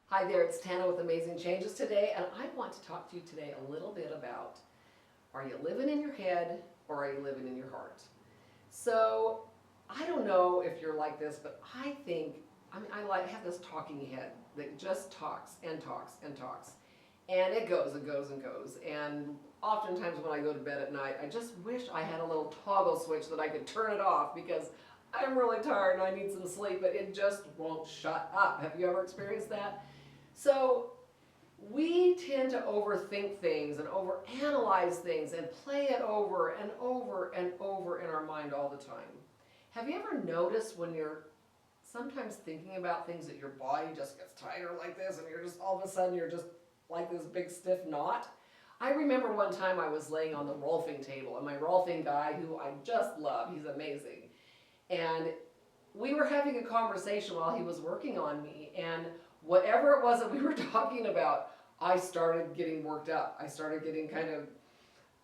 Hi there, it's Tana with Amazing Changes today, and I want to talk to you today a little bit about, are you living in your head or are you living in your heart? So, I don't know if you're like this, but I have this talking head that just talks and talks and talks. And it goes and goes and goes. And oftentimes when I go to bed at night, I just wish I had a little toggle switch that I could turn it off because I'm really tired and I need some sleep, but it just won't shut up. Have you ever experienced that? So we tend to overthink things and overanalyze things and play it over and over and over in our mind all the time. Have you ever noticed when you're sometimes thinking about things that your body just gets tighter like this and you're just all of a sudden you're just like this big stiff knot? I remember one time I was laying on the rolfing table and my rolfing guy, who I just love, he's amazing, and we were having a conversation while he was working on me, and whatever it was that we were talking about, I started getting worked up. I started getting kind of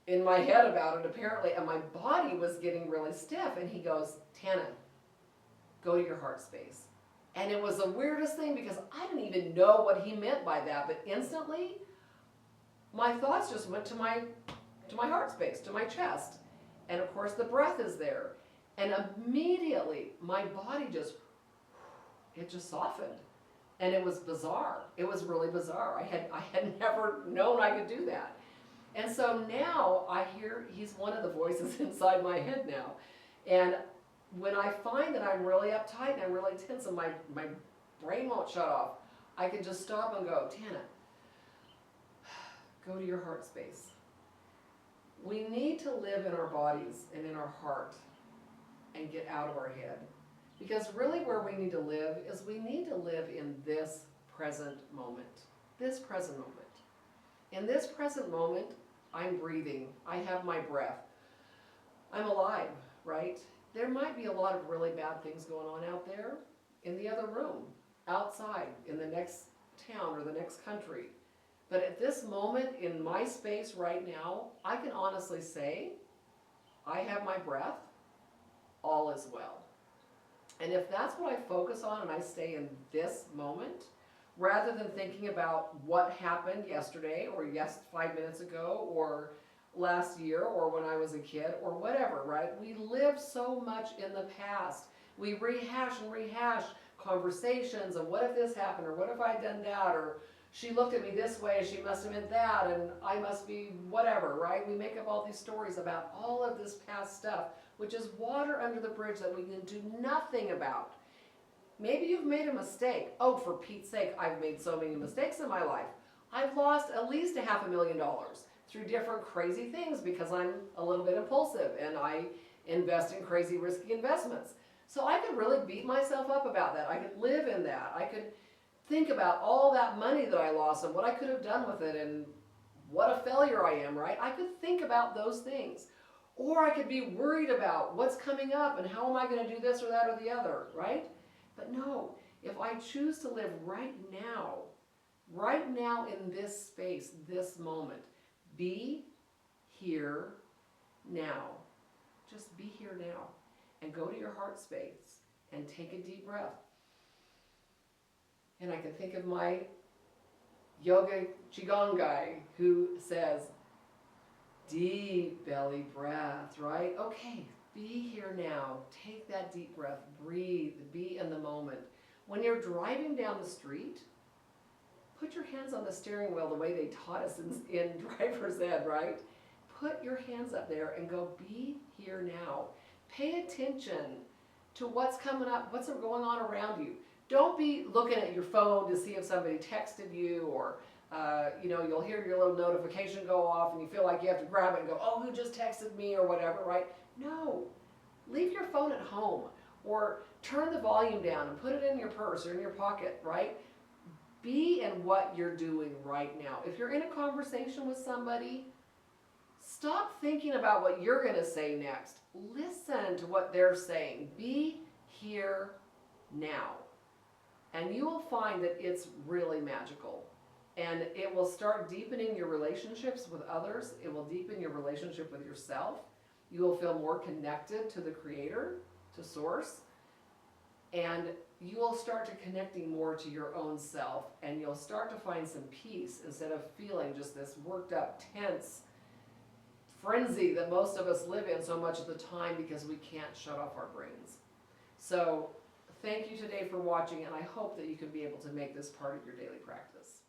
in my head about it apparently, and my body was getting really stiff. And he goes, Tana, go to your heart space. And it was the weirdest thing because I didn't even know what he meant by that, but instantly my thoughts just went to my heart space, to my chest. And of course the breath is there. And immediately my body just softened. And it was bizarre. It was really bizarre. I had never known I could do that. And so now I hear he's one of the voices inside my head now. And when I find that I'm really uptight and I'm really tense and my brain won't shut off, I can just stop and go, Tana, go to your heart space. We need to live in our bodies and in our heart and get out of our head. Because really where we need to live is we need to live in this present moment. This present moment. In this present moment, I'm breathing. I have my breath. I'm alive, right? There might be a lot of really bad things going on out there in the other room, outside, in the next town or the next country. But at this moment in my space right now, I can honestly say, I have my breath, all is well. And if that's what I focus on and I stay in this moment, rather than thinking about what happened yesterday or 5 minutes ago or last year or when I was a kid or whatever, right? We live so much in the past. We rehash and rehash conversations of what if this happened or what if I'd done that, or she looked at me this way, she must have meant that, and I must be whatever, right? We make up all these stories about all of this past stuff, which is water under the bridge that we can do nothing about. Maybe you've made a mistake. Oh, for Pete's sake, I've made so many mistakes in my life. I've lost at least $500,000 through different crazy things because I'm a little bit impulsive and I invest in crazy risky investments. So I could really beat myself up about that. I could live in that. I could think about all that money that I lost and what I could have done with it and what a failure I am, right? I could think about those things. Or I could be worried about what's coming up and how am I going to do this or that or the other, right? But no, if I choose to live right now in this space, this moment, be here now. Just be here now and go to your heart space and take a deep breath. And I can think of my yoga qigong guy who says, deep belly breath, right? Okay, be here now. Take that deep breath. Breathe. Be in the moment. When you're driving down the street, put your hands on the steering wheel the way they taught us in driver's ed, right? Put your hands up there and go, be here now. Pay attention to what's coming up, what's going on around you. Don't be looking at your phone to see if somebody texted you or you'll hear your little notification go off and you feel like you have to grab it and go, oh, who just texted me or whatever, right? No. Leave your phone at home or turn the volume down and put it in your purse or in your pocket, right? Be in what you're doing right now. If you're in a conversation with somebody, stop thinking about what you're going to say next. Listen to what they're saying. Be here now. And you will find that it's really magical. And it will start deepening your relationships with others. It will deepen your relationship with yourself. You will feel more connected to the Creator, to Source. And you will start to connecting more to your own self, and you'll start to find some peace instead of feeling just this worked up, tense frenzy that most of us live in so much of the time because we can't shut off our brains. So thank you today for watching, and I hope that you can be able to make this part of your daily practice.